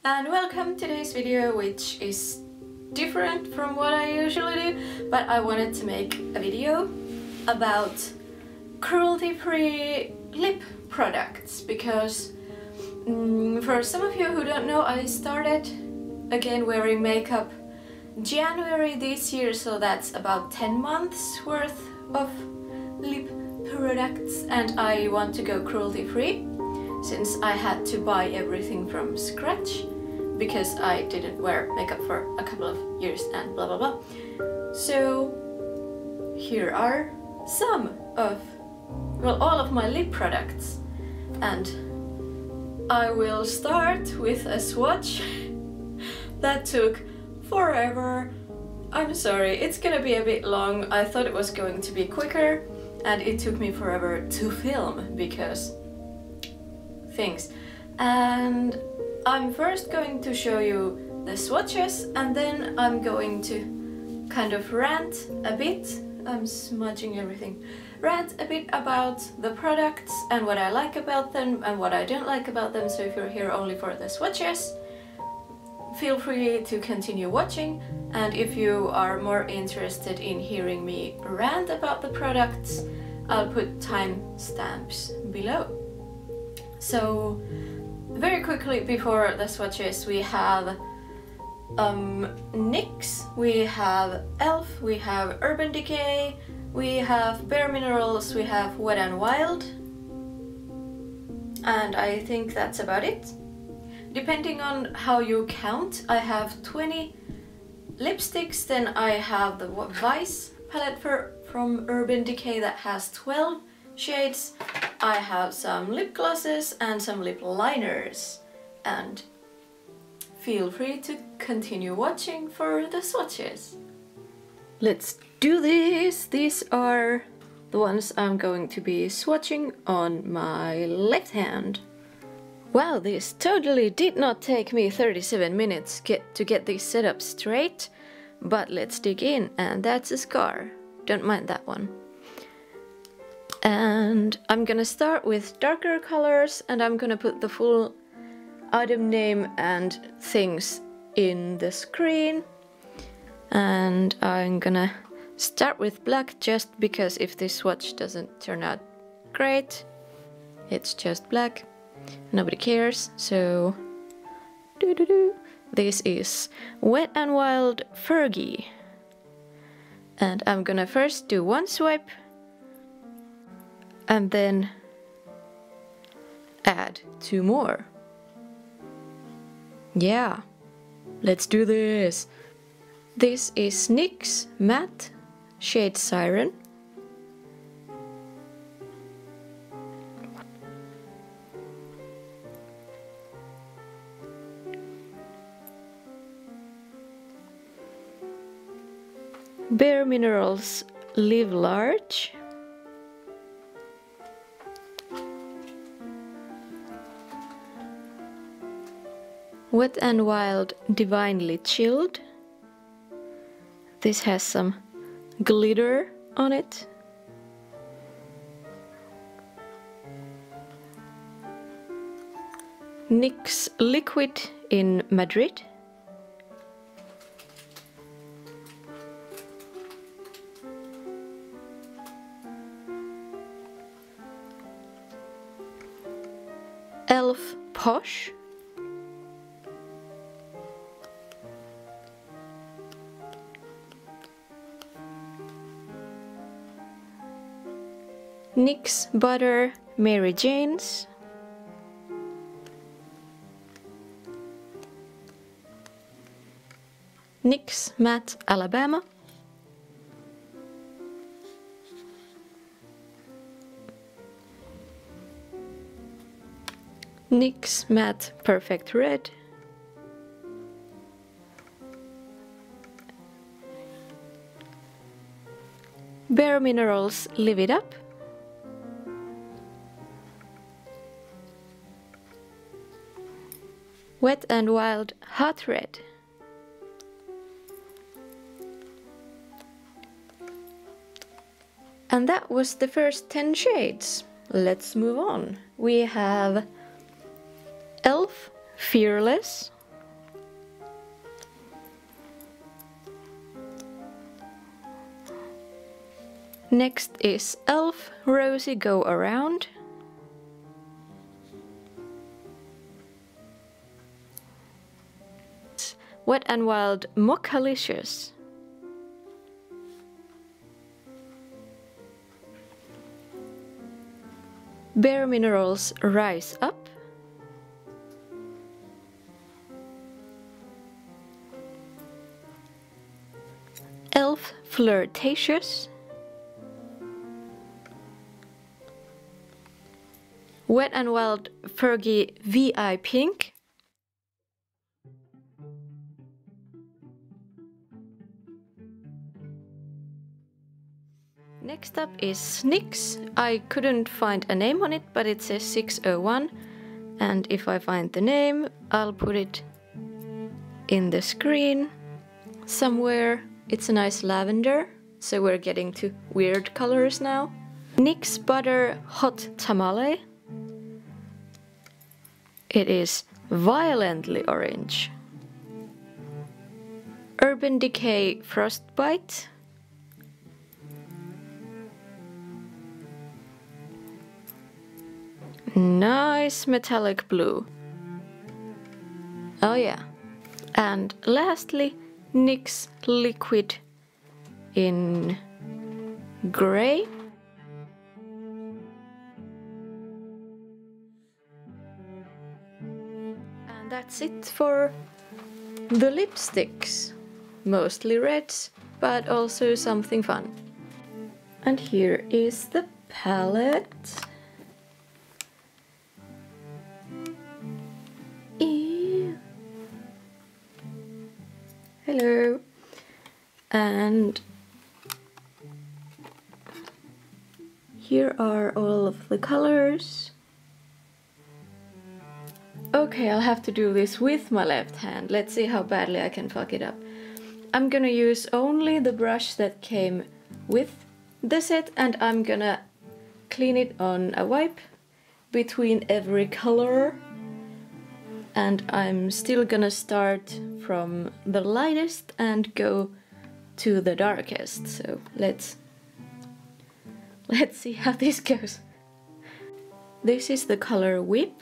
and welcome to today's video, which is different from what I usually do, but I wanted to make a video about cruelty-free lip products because for some of you who don't know, I started again wearing makeup January this year, so that's about 10 months worth of lip products, and I want to go cruelty-free since I had to buy everything from scratch because I didn't wear makeup for a couple of years and blah blah blah. So here are some of, well, all of my lip products, and I will start with a swatch that took forever. I'm sorry, it's gonna be a bit long. I thought it was going to be quicker and it took me forever to film because things. And I'm first going to show you the swatches and then I'm going to kind of rant a bit. I'm smudging everything. Rant a bit about the products and what I like about them and what I don't like about them. So if you're here only for the swatches, feel free to continue watching, and if you are more interested in hearing me rant about the products, I'll put timestamps below. So very quickly before the swatches, we have NYX, we have e.l.f., we have Urban Decay, we have bareMinerals, we have Wet n Wild, and I think that's about it. Depending on how you count, I have 20 lipsticks, then I have the Vice palette from Urban Decay that has 12 shades. I have some lip glosses and some lip liners, and feel free to continue watching for the swatches. Let's do this! These are the ones I'm going to be swatching on my left hand. Wow, this totally did not take me 37 minutes to get this set up straight, but let's dig in, and that's a scar. Don't mind that one. And I'm gonna start with darker colors, and I'm gonna put the full item name and things in the screen. And I'm gonna start with black just because if this swatch doesn't turn out great, it's just black. Nobody cares, so this is Wet n Wild Fergie. And I'm gonna first do one swipe and then add 2 more. Yeah, let's do this. This is NYX Matte shade Siren. bareMinerals Live Large. Wet n Wild Divinely Chilled. This has some glitter on it. NYX Liquid in Madrid. e.l.f. Posh. NYX Butter Mary Jane's. NYX Matte Alabama. NYX Matte Perfect Red. bareMinerals Live It Up. Wet n Wild Hot Red. And that was the first 10 shades. Let's move on. We have e.l.f. Fearless. Next is e.l.f. Rosy Go Around. Wet n Wild Mochalicious. bareMinerals Rise Up. e.l.f. Flirtatious. Wet n Wild Fergie VI Pink. Next up is NYX. I couldn't find a name on it, but it says 601. And if I find the name, I'll put it in the screen somewhere. It's a nice lavender, so we're getting to weird colors now. NYX Butter Hot Tamale. It is violently orange. Urban Decay Frostbite. Nice metallic blue. Oh yeah. And lastly, NYX Liquid in grey. And that's it for the lipsticks. Mostly reds, but also something fun. And here is the palette. Hello. And here are all of the colors. Okay, I'll have to do this with my left hand. Let's see how badly I can fuck it up. I'm gonna use only the brush that came with the set, and I'm gonna clean it on a wipe between every color. And I'm still gonna start from the lightest and go to the darkest. So let's see how this goes. This is the color Whip.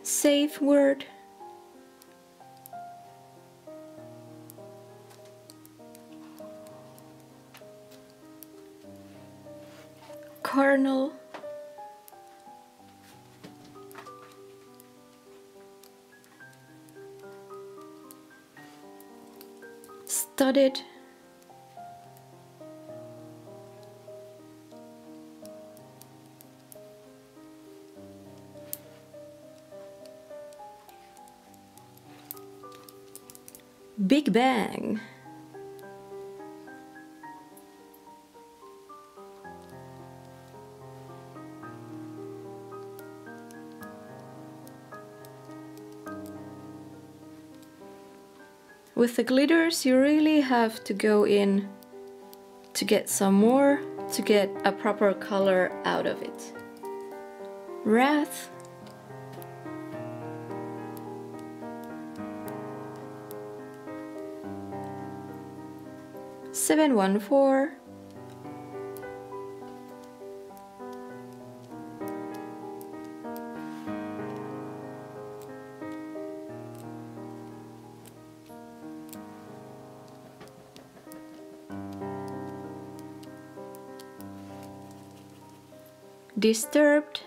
Safe Word. Carnal. Studded. Big Bang. With the glitters, you really have to go in to get some more, to get a proper color out of it. Wrath. Seven 1-4. Disturbed.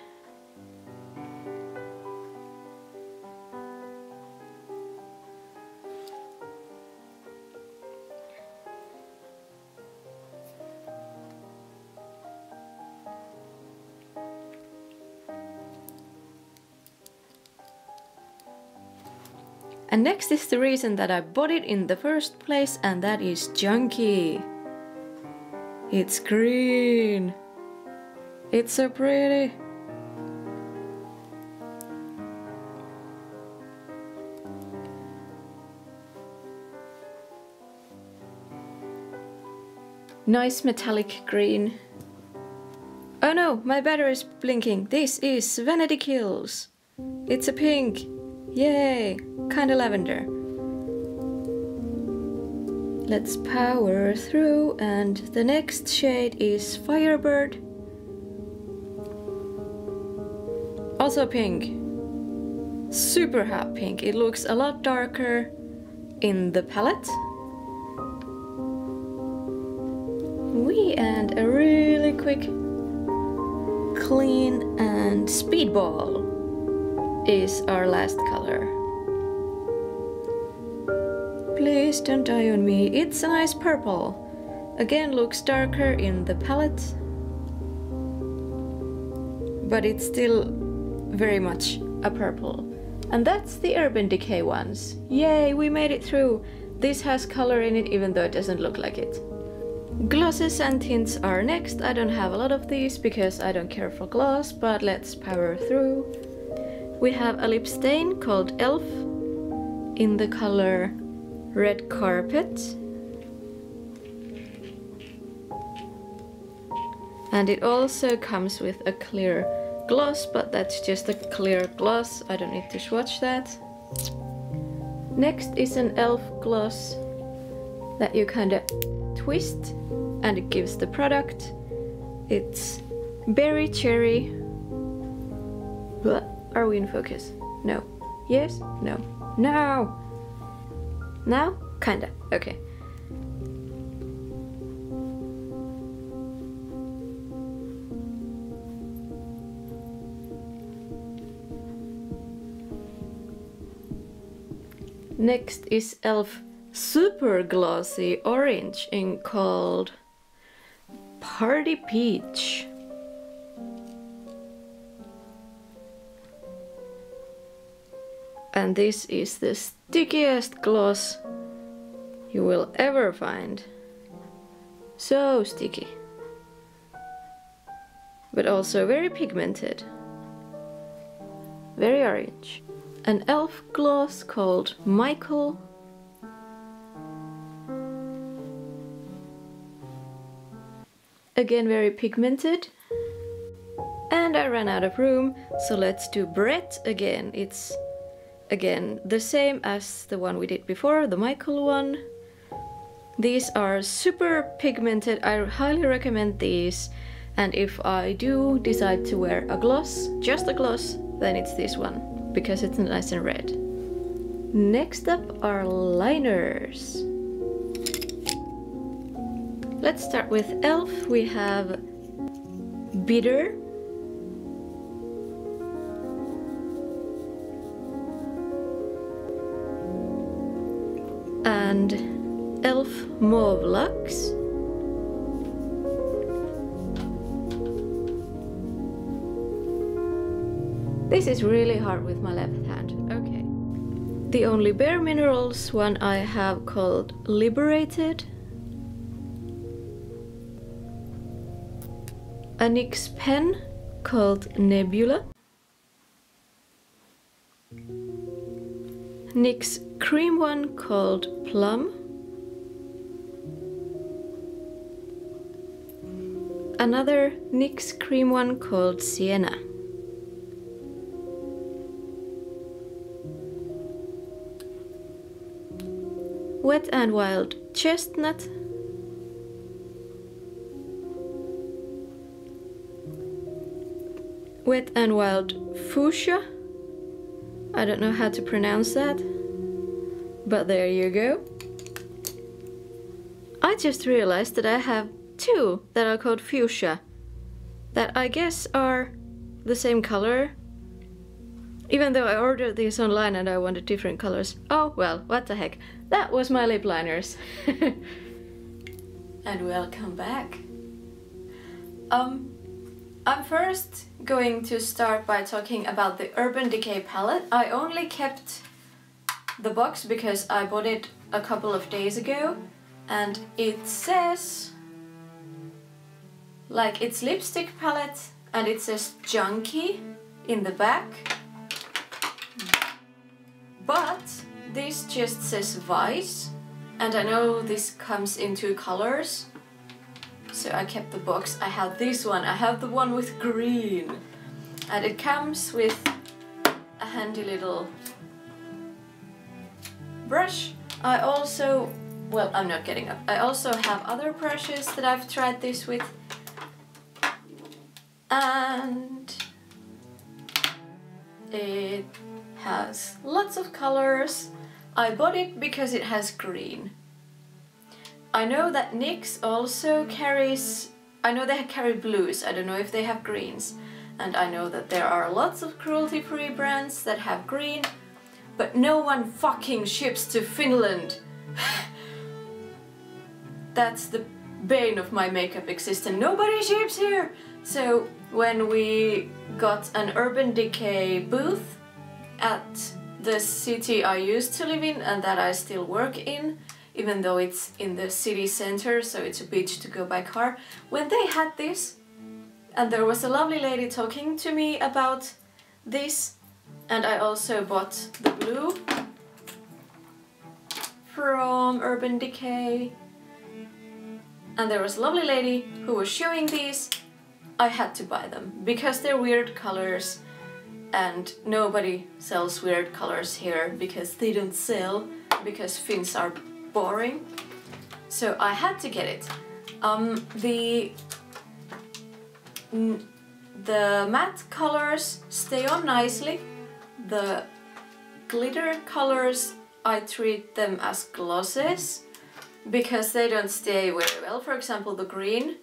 And next is the reason that I bought it in the first place, and that is Junkie. It's green. It's so pretty. Nice metallic green. Oh no, my battery's blinking. This is Vanity Kills. It's a pink. Yay! Kinda lavender. Let's power through, and the next shade is Firebird. Also pink. Super hot pink. It looks a lot darker in the palette. And a really quick clean, and Speedball is our last color. Please don't die on me. It's a nice purple. Again, looks darker in the palette, but it's still very much a purple. And that's the Urban Decay ones. Yay, we made it through. This has color in it even though it doesn't look like it. Glosses and tints are next. I don't have a lot of these because I don't care for gloss, but let's power through. We have a lip stain called Elf in the color Red Carpet. And it also comes with a clear gloss, but that's just a clear gloss. I don't need to swatch that. Next is an Elf gloss that you kind of twist and it gives the product. It's Berry Cherry. Are we in focus? No. Yes? No. No! Now? Kinda. Okay. Next is Elf Super Glossy Orange in called Party Peach. And this is the stickiest gloss you will ever find. So sticky. But also very pigmented. Very orange. An Elf gloss called Michael. Again very pigmented. And I ran out of room, so let's do Brett again. It's again the same as the one we did before, the Michael one. These are super pigmented. I highly recommend these. And if I do decide to wear a gloss, just a gloss, then it's this one, because it's nice and red. Next up are liners. Let's start with Elf. We have Bitter, and Elf Mauve Luxe, This is really hard with my left hand. Okay. The only bareMinerals one I have called Liberated. A NYX pen called Nebula. NYX cream one called Plum. Another NYX cream one called Sienna. Wet and Wild Chestnut. Wet and Wild Fuchsia. I don't know how to pronounce that, but there you go. I just realized that I have two that are called Fuchsia, that I guess are the same color, even though I ordered these online and I wanted different colors. Oh well, what the heck. That was my lip liners. And welcome back. I'm first going to start by talking about the Urban Decay palette. I only kept the box because I bought it a couple of days ago, and it says, like, it's lipstick palette and it says Junkie in the back, but this just says Vice, and I know this comes in two colors, so I kept the box. I have this one, I have the one with green, and it comes with a handy little brush. I also, well, I'm not getting up. I also have other brushes that I've tried this with, and it has lots of colors. I bought it because it has green. I know that NYX also carries, I know they carry blues, I don't know if they have greens. And I know that there are lots of cruelty-free brands that have green, but no one fucking ships to Finland. That's the bane of my makeup existence. Nobody ships here! So when we got an Urban Decay booth at the city I used to live in and that I still work in, even though it's in the city center, so it's a bitch to go by car. When they had this, and there was a lovely lady talking to me about this, and I also bought the blue from Urban Decay, and there was a lovely lady who was showing these. I had to buy them because they're weird colors, and nobody sells weird colors here because they don't sell, because Finns are boring. So I had to get it. The matte colors stay on nicely. The glitter colors, I treat them as glosses because they don't stay very well. For example, the green,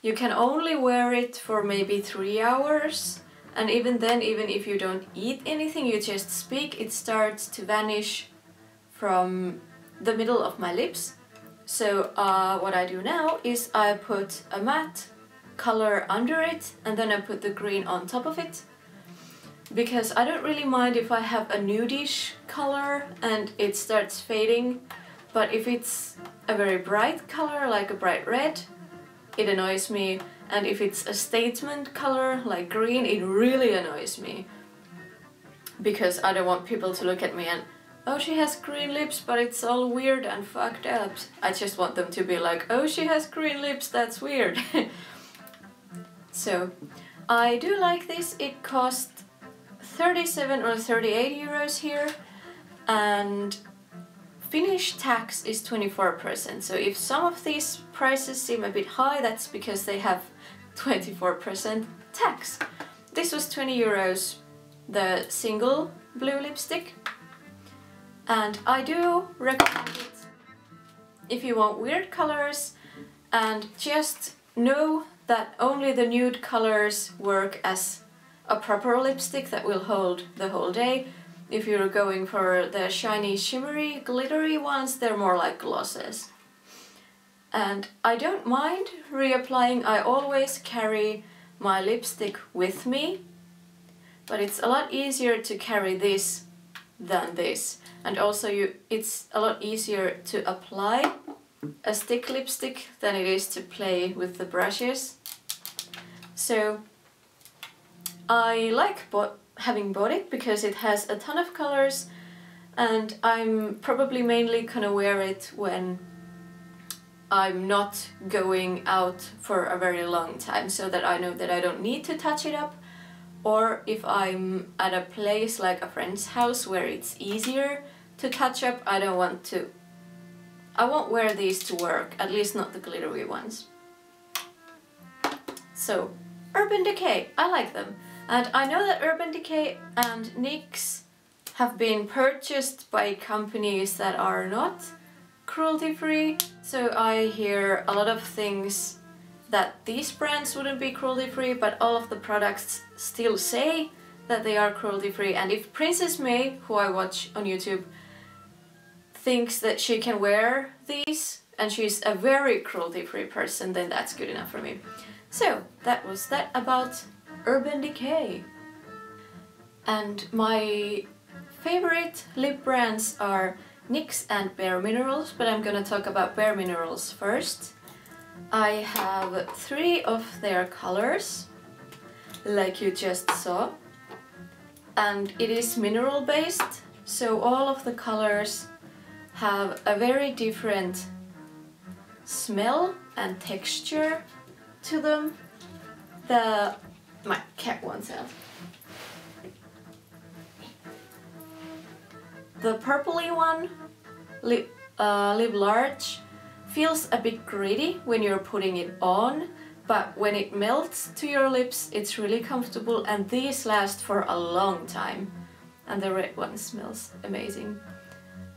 you can only wear it for maybe 3 hours, and even then, even if you don't eat anything, you just speak, it starts to vanish from the middle of my lips. So what I do now is I put a matte color under it, and then I put the green on top of it, because I don't really mind if I have a nudish color and it starts fading, but if it's a very bright color like a bright red, it annoys me, and if it's a statement color like green, it really annoys me, because I don't want people to look at me and, oh, she has green lips, but it's all weird and fucked up. I just want them to be like, oh, she has green lips, that's weird. So, I do like this. It cost 37 or 38 euros here, and Finnish tax is 24%. So if some of these prices seem a bit high, that's because they have 24% tax. This was 20 euros, the single blue lipstick. And I do recommend it if you want weird colors, and just know that only the nude colors work as a proper lipstick that will hold the whole day. If you're going for the shiny, shimmery, glittery ones, they're more like glosses. And I don't mind reapplying. I always carry my lipstick with me, but it's a lot easier to carry this than this. And also it's a lot easier to apply a stick lipstick than it is to play with the brushes. So I like having bought it because it has a ton of colors, and I'm probably mainly gonna wear it when I'm not going out for a very long time, so that I know that I don't need to touch it up, or if I'm at a place like a friend's house where it's easier to touch up, I won't wear these to work, at least not the glittery ones. So, Urban Decay, I like them. And I know that Urban Decay and NYX have been purchased by companies that are not cruelty-free, so I hear a lot of things that these brands wouldn't be cruelty-free, but all of the products still say that they are cruelty-free. And if Princess May, who I watch on YouTube, thinks that she can wear these and she's a very cruelty-free person, then that's good enough for me. So that was that about Urban Decay. And my favorite lip brands are NYX and bareMinerals, but I'm gonna talk about bareMinerals first. I have 3 of their colors, like you just saw, and it is mineral based, so all of the colors have a very different smell and texture to them. My cat wants out. The purpley one, Live Large, feels a bit gritty when you're putting it on, but when it melts to your lips it's really comfortable, and these last for a long time. And the red one smells amazing.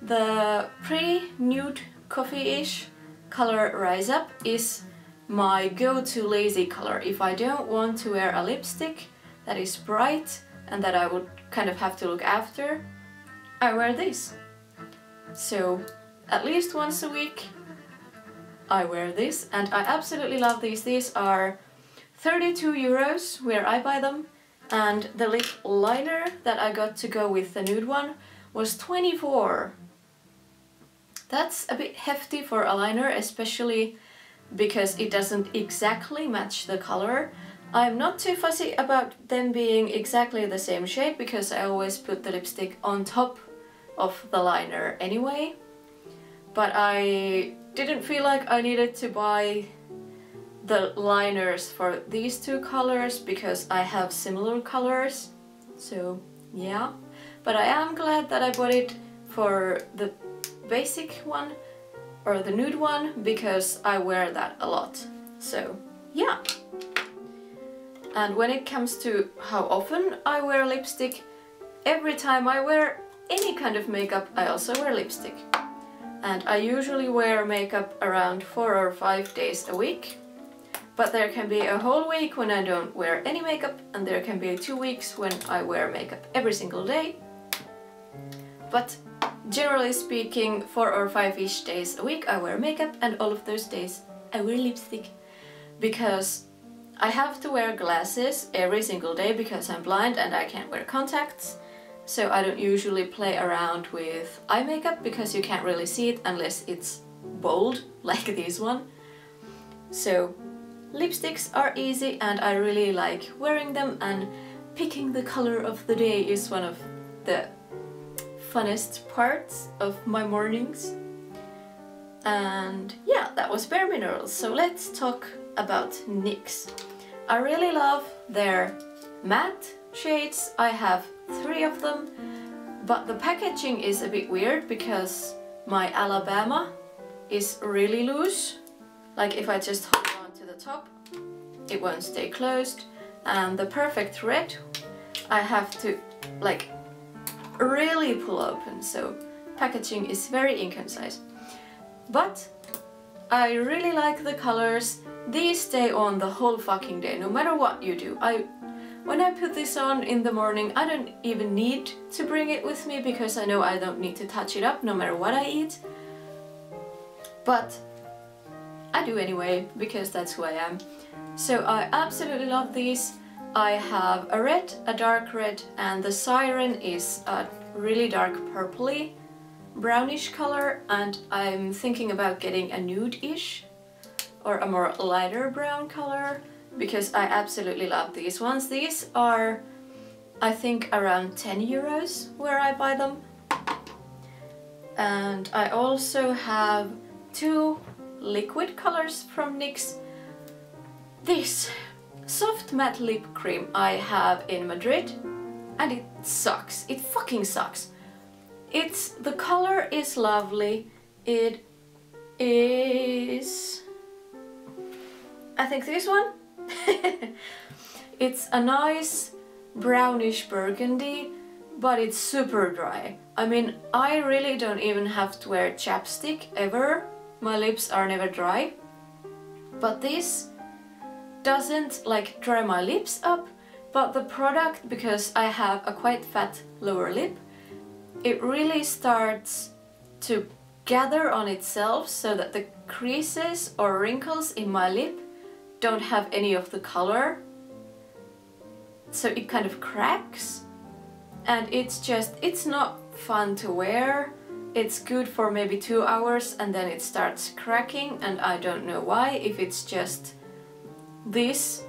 The pretty nude coffee-ish color Rise Up is my go-to lazy color. If I don't want to wear a lipstick that is bright and that I would kind of have to look after, I wear this. So at least once a week I wear this, and I absolutely love these. These are 32 euros where I buy them, and the lip liner that I got to go with the nude one was 24. That's a bit hefty for a liner, especially because it doesn't exactly match the color. I'm not too fussy about them being exactly the same shade because I always put the lipstick on top of the liner anyway. But I didn't feel like I needed to buy the liners for these two colors because I have similar colors. So yeah, but I am glad that I bought it for the basic one or the nude one because I wear that a lot. So yeah. And when it comes to how often I wear lipstick, every time I wear any kind of makeup I also wear lipstick. And I usually wear makeup around 4 or 5 days a week. But there can be a whole week when I don't wear any makeup, and there can be 2 weeks when I wear makeup every single day. But generally speaking, 4 or 5-ish days a week I wear makeup, and all of those days I wear lipstick. Because I have to wear glasses every single day because I'm blind and I can't wear contacts. So I don't usually play around with eye makeup because you can't really see it unless it's bold, like this one. So lipsticks are easy and I really like wearing them, and picking the color of the day is one of the funnest parts of my mornings. And yeah, that was bareMinerals. So let's talk about NYX. I really love their matte shades. I have 3 of them, but the packaging is a bit weird because my Alabama is really loose. Like if I just hold on to the top, it won't stay closed. And the Perfect Red, I have to like really pull open, so packaging is very inconcise. But I really like the colors. These stay on the whole fucking day, no matter what you do. When I put this on in the morning, I don't even need to bring it with me because I know I don't need to touch it up no matter what I eat. But I do anyway, because that's who I am. So I absolutely love these. I have a red, a dark red, and the Siren is a really dark purpley brownish color, and I'm thinking about getting a nude-ish or a more lighter brown color because I absolutely love these ones. These are, I think, around 10 euros where I buy them. And I also have 2 liquid colors from NYX. This soft matte lip cream I have in Madrid, and it sucks. It fucking sucks. The color is lovely. It is, I think, this one. It's a nice brownish burgundy, but it's super dry. I mean, I really don't even have to wear chapstick ever. My lips are never dry. But this doesn't like dry my lips up, but the product, because I have a quite fat lower lip, it really starts to gather on itself so that the creases or wrinkles in my lip don't have any of the color. So it kind of cracks, and it's not fun to wear. It's good for maybe 2 hours and then it starts cracking, and I don't know why, if it's just this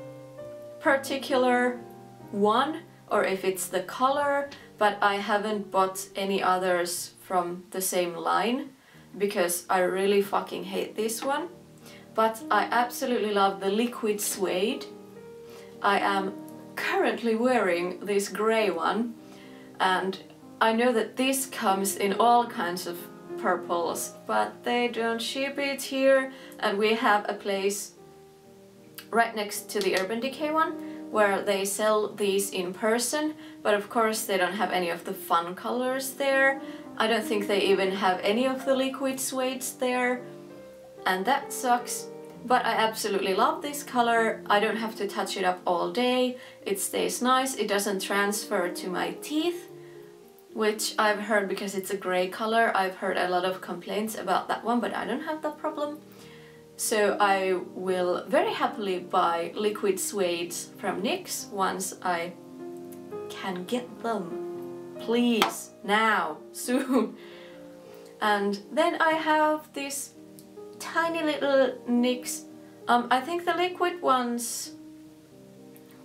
particular one or if it's the color, but I haven't bought any others from the same line because I really fucking hate this one. but I absolutely love the liquid suede. I am currently wearing this grey one, and I know that this comes in all kinds of purples, but they don't ship it here, and we have a place right next to the Urban Decay one where they sell these in person, but of course they don't have any of the fun colors there. I don't think they even have any of the liquid suedes there, and that sucks. But I absolutely love this color. I don't have to touch it up all day. It stays nice. It doesn't transfer to my teeth, which I've heard, because it's a grey color. I've heard a lot of complaints about that one, but I don't have that problem. So I will very happily buy liquid suedes from NYX once I can get them. Please, now, soon. And then I have this tiny little NYX. I think the liquid ones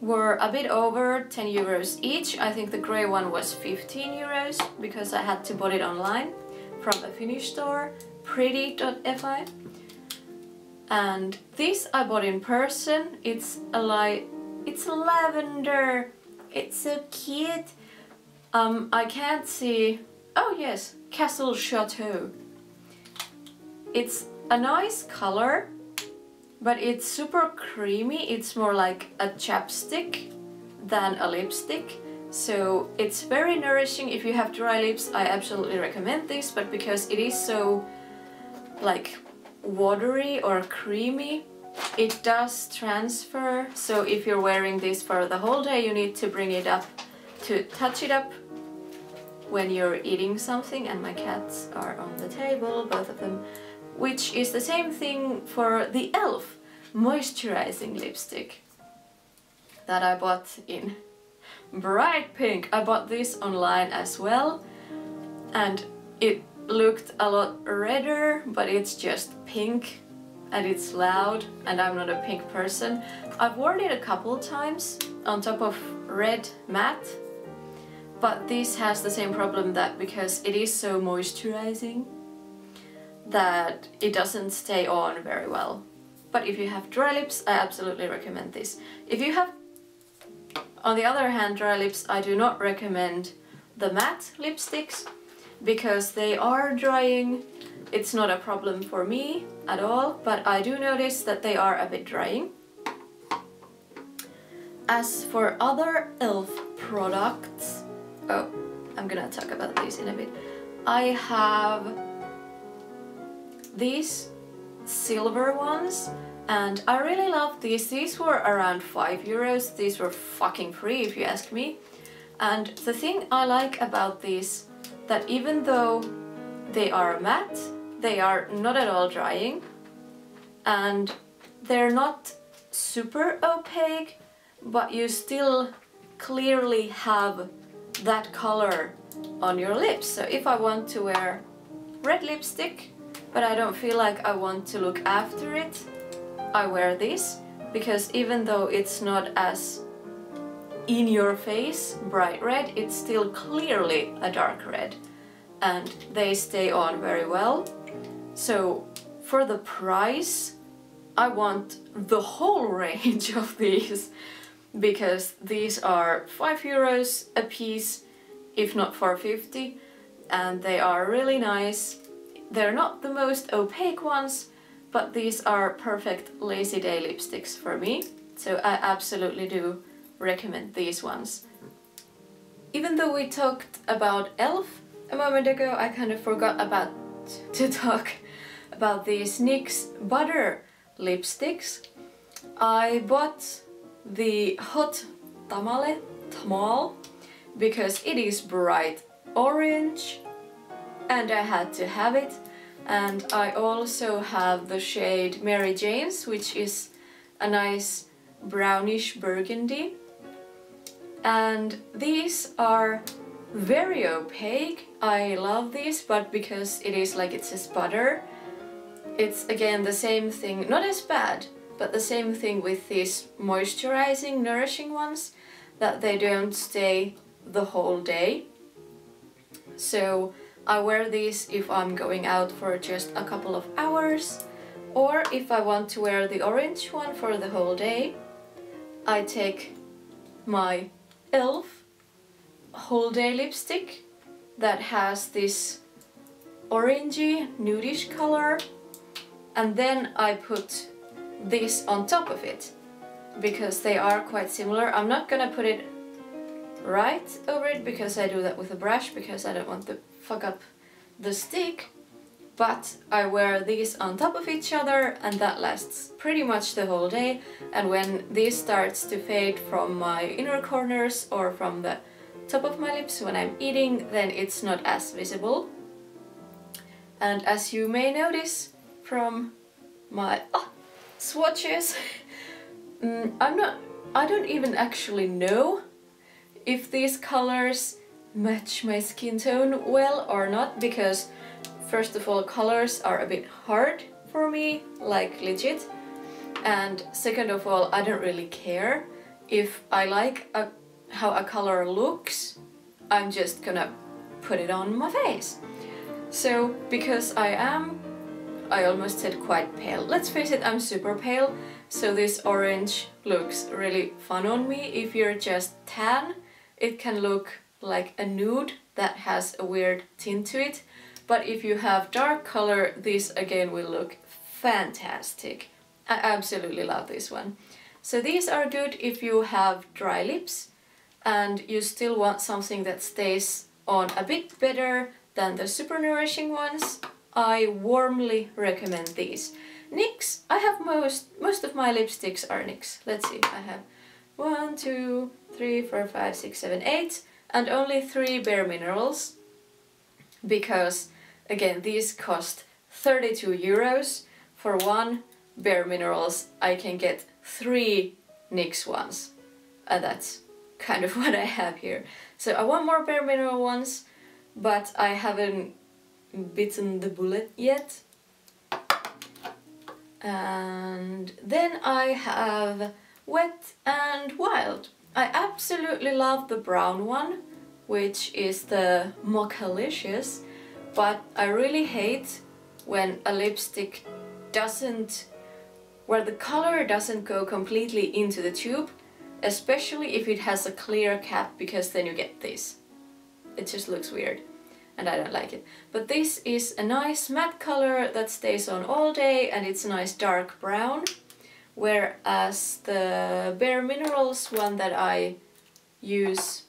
were a bit over 10 euros each. I think the grey one was 15 euros because I had to buy it online from a Finnish store, pretty.fi. And this I bought in person. It's lavender. It's so cute. I can't see. Oh yes, Castle Chateau. It's a nice color, but it's super creamy. It's more like a chapstick than a lipstick. So it's very nourishing. If you have dry lips, I absolutely recommend this, but because it is so like watery or creamy, it does transfer. So if you're wearing this for the whole day, you need to bring it up to touch it up when you're eating something. And my cats are on the table, both of them, which is the same thing for the e.l.f. moisturizing lipstick that I bought in bright pink. I bought this online as well, and it looked a lot redder, but it's just pink and it's loud, and I'm not a pink person. I've worn it a couple times on top of red matte, but this has the same problem, that because it is so moisturizing that it doesn't stay on very well. But if you have dry lips, I absolutely recommend this. If you have, on the other hand, dry lips, I do not recommend the matte lipsticks because they are drying. It's not a problem for me at all, but I do notice that they are a bit drying. As for other e.l.f. products, oh, I'm gonna talk about these in a bit. I have these silver ones, and I really love these. These were around 5 euros. These were fucking free if you ask me. And the thing I like about these, that even though they are matte, they are not at all drying, and they're not super opaque, but you still clearly have that color on your lips. So if I want to wear red lipstick, but I don't feel like I want to look after it, I wear this, because even though it's not as in your face bright red, it's still clearly a dark red, and they stay on very well. So for the price, I want the whole range of these, because these are 5 euros a piece, if not 4.50, and they are really nice. They're not the most opaque ones, but these are perfect lazy day lipsticks for me, so I absolutely do recommend these ones. Even though we talked about e.l.f. a moment ago, I kind of forgot to talk about these NYX Butter lipsticks. I bought the Hot Tamale because it is bright orange and I had to have it. And I also have the shade Mary Jane's, which is a nice brownish burgundy. And these are very opaque. I love these, but because it is like it says butter, it's again the same thing, not as bad, but the same thing with these moisturizing, nourishing ones, that they don't stay the whole day. So I wear these if I'm going out for just a couple of hours, Or if I want to wear the orange one for the whole day, I take my e.l.f. whole day lipstick that has this orangey nudish color, and then I put this on top of it because they are quite similar. I'm not gonna put it right over it because I do that with a brush because I don't want to fuck up the stick, but I wear these on top of each other and that lasts pretty much the whole day. And when this starts to fade from my inner corners or from the top of my lips when I'm eating, then it's not as visible. And as you may notice from my swatches, I don't even actually know if these colors match my skin tone well or not, because first of all, colors are a bit hard for me, like legit, and second of all, I don't really care. If I like how a color looks, I'm just gonna put it on my face. So because I almost said quite pale. Let's face it, I'm super pale, so this orange looks really fun on me. If you're just tan, it can look like a nude that has a weird tint to it. But if you have dark color, this again will look fantastic. I absolutely love this one. So these are good if you have dry lips and you still want something that stays on a bit better than the super nourishing ones. I warmly recommend these. NYX, I have most of my lipsticks are NYX. Let's see, I have 1, 2, 3, 4, 5, 6, 7, 8 and only 3 bareMinerals, because again these cost 32 euros. For one bareMinerals I can get 3 NYX ones, and that's kind of what I have here. So I want more bareMineral ones, but I haven't bitten the bullet yet. And then I have Wet and Wild. I absolutely love the brown one, which is the Mochalicious, but I really hate when a lipstick where the color doesn't go completely into the tube, especially if it has a clear cap, because then you get this. It just looks weird and I don't like it. But this is a nice matte color that stays on all day and it's a nice dark brown, whereas the bareMinerals one that I use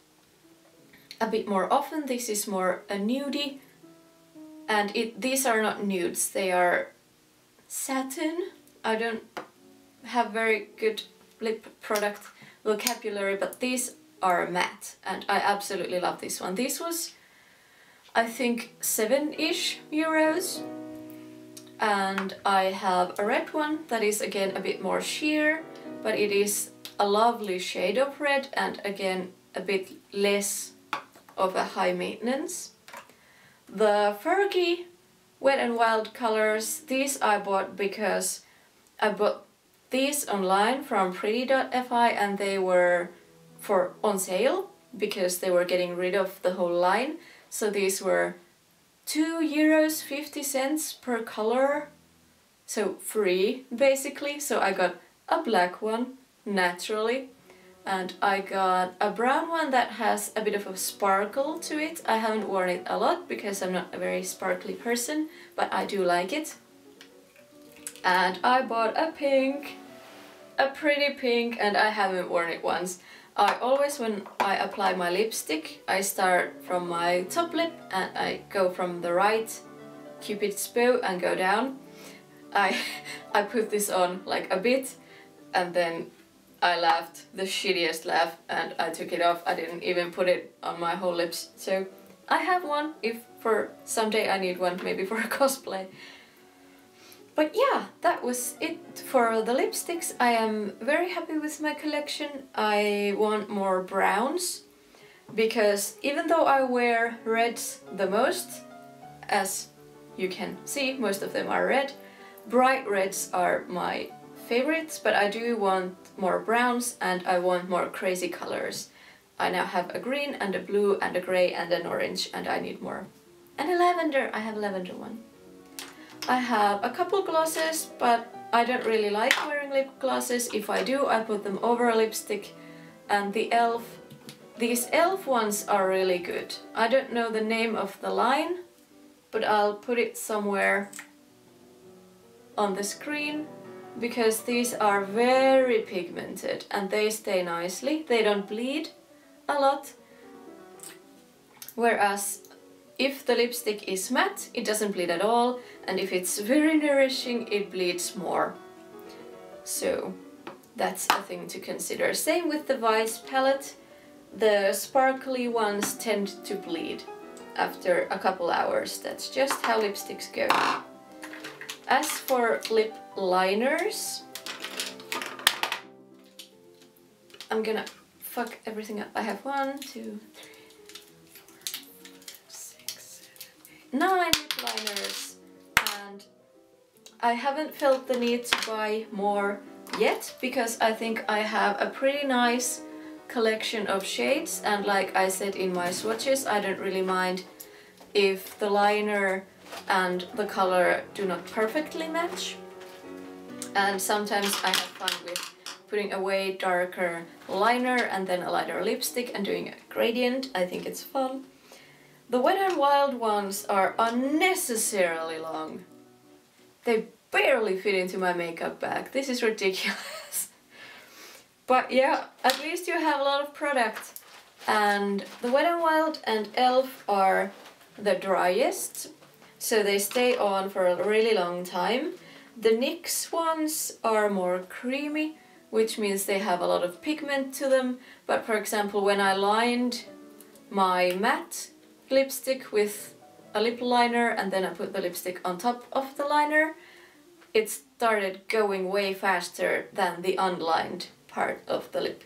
a bit more often, this is more a nudie, and these are not nudes, they are satin. I don't have very good lip product vocabulary, but these are matte and I absolutely love this one. This was, I think, 7-ish euros. And I have a red one that is again a bit more sheer, but it is a lovely shade of red and again a bit less of a high maintenance. The Fergie Wet and Wild colors, these I bought because I bought these online from pretty.fi and they were on sale because they were getting rid of the whole line. So these were 2.50 euros per color, so free basically. So I got a black one naturally, and I got a brown one that has a bit of a sparkle to it. I haven't worn it a lot because I'm not a very sparkly person, but I do like it. And I bought a pink, a pretty pink, and I haven't worn it once. I always, when I apply my lipstick, I start from my top lip and I go from the right Cupid's bow and go down. I put this on like a bit and then I laughed the shittiest laugh and I took it off. I didn't even put it on my whole lips. So I have one if for someday I need one, maybe for a cosplay. But yeah, that was it for the lipsticks. I am very happy with my collection. I want more browns, because even though I wear reds the most, as you can see, most of them are red, bright reds are my favorites, but I do want more browns and I want more crazy colors. I now have a green and a blue and a grey and an orange, and I need more. And a lavender, I have a lavender one. I have a couple glosses, but I don't really like wearing lip glosses. If I do, I put them over a lipstick. And these e.l.f. ones are really good. I don't know the name of the line, but I'll put it somewhere on the screen, because these are very pigmented and they stay nicely. They don't bleed a lot. Whereas if the lipstick is matte, it doesn't bleed at all, and if it's very nourishing, it bleeds more. So that's a thing to consider. Same with the Vice palette. The sparkly ones tend to bleed after a couple hours. That's just how lipsticks go. As for lip liners, I'm gonna fuck everything up. I have 1, 2, 3, 9 lip liners, and I haven't felt the need to buy more yet because I think I have a pretty nice collection of shades, and like I said in my swatches, I don't really mind if the liner and the color do not perfectly match. And sometimes I have fun with putting a way darker liner and then a lighter lipstick and doing a gradient. I think it's fun. The Wet n Wild ones are unnecessarily long. They barely fit into my makeup bag. This is ridiculous. But yeah, at least you have a lot of product. And the Wet n Wild and e.l.f. are the driest, so they stay on for a really long time. The NYX ones are more creamy, which means they have a lot of pigment to them. But for example, when I lined my matte lipstick with a lip liner and then I put the lipstick on top of the liner, it started going way faster than the unlined part of the lip.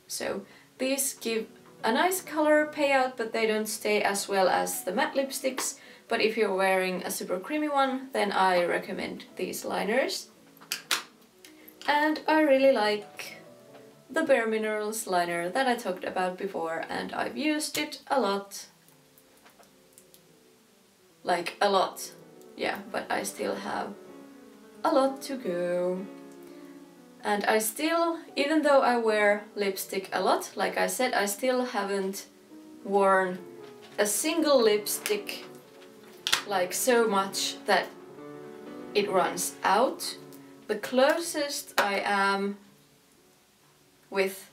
So these give a nice color payout, but they don't stay as well as the matte lipsticks. But if you're wearing a super creamy one, then I recommend these liners. And I really like the bareMinerals liner that I talked about before, and I've used it a lot. Like a lot. Yeah, but I still have a lot to go. And I still, even though I wear lipstick a lot, like I said, I still haven't worn a single lipstick like so much that it runs out. The closest I am with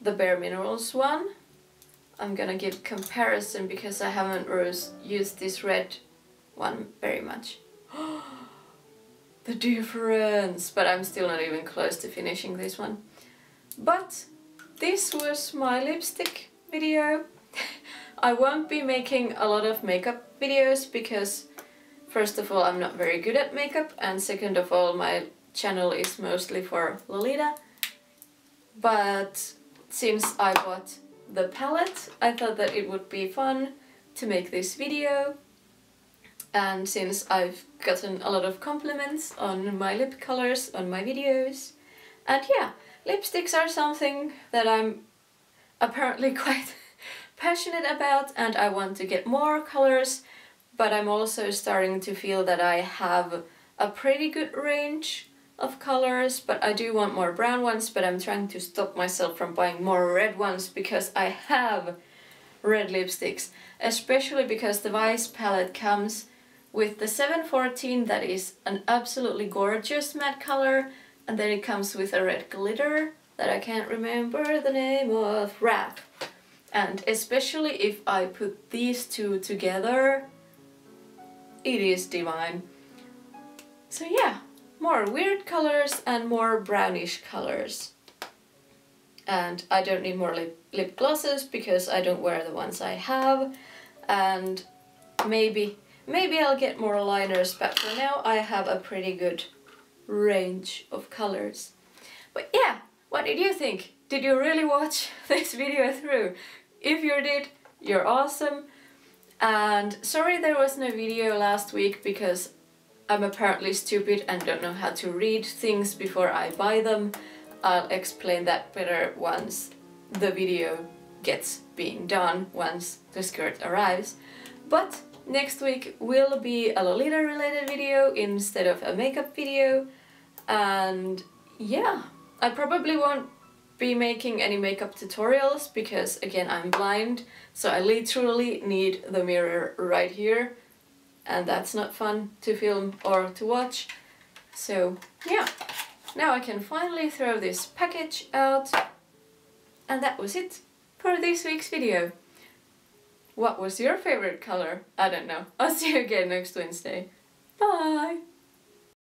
the bareMinerals one, I'm gonna give comparison because I haven't used this red one very much. The difference! But I'm still not even close to finishing this one. But this was my lipstick video. I won't be making a lot of makeup videos because first of all, I'm not very good at makeup, and second of all, my channel is mostly for Lolita. But since I bought the palette, I thought that it would be fun to make this video. And since I've gotten a lot of compliments on my lip colors on my videos, and yeah, lipsticks are something that I'm apparently quite passionate about, and I want to get more colors, but I'm also starting to feel that I have a pretty good range of colors, but I do want more brown ones, but I'm trying to stop myself from buying more red ones because I have red lipsticks, especially because the Vice palette comes with the 714 that is an absolutely gorgeous matte color, and then it comes with a red glitter that I can't remember the name of, Wrath. And especially if I put these two together, it is divine. So yeah, more weird colors and more brownish colors. And I don't need more lip glosses because I don't wear the ones I have. And maybe I'll get more liners, but for now I have a pretty good range of colors. But yeah, what did you think? Did you really watch this video through? If you did, you're awesome. And sorry there was no video last week because I'm apparently stupid and don't know how to read things before I buy them. I'll explain that better once the video gets being done, once the skirt arrives. But Next week will be a Lolita related video instead of a makeup video, and yeah, I probably won't be making any makeup tutorials because again I'm blind, so I literally need the mirror right here, and that's not fun to film or to watch. So yeah, now I can finally throw this package out, and that was it for this week's video. What was your favorite color? I don't know. I'll see you again next Wednesday. Bye!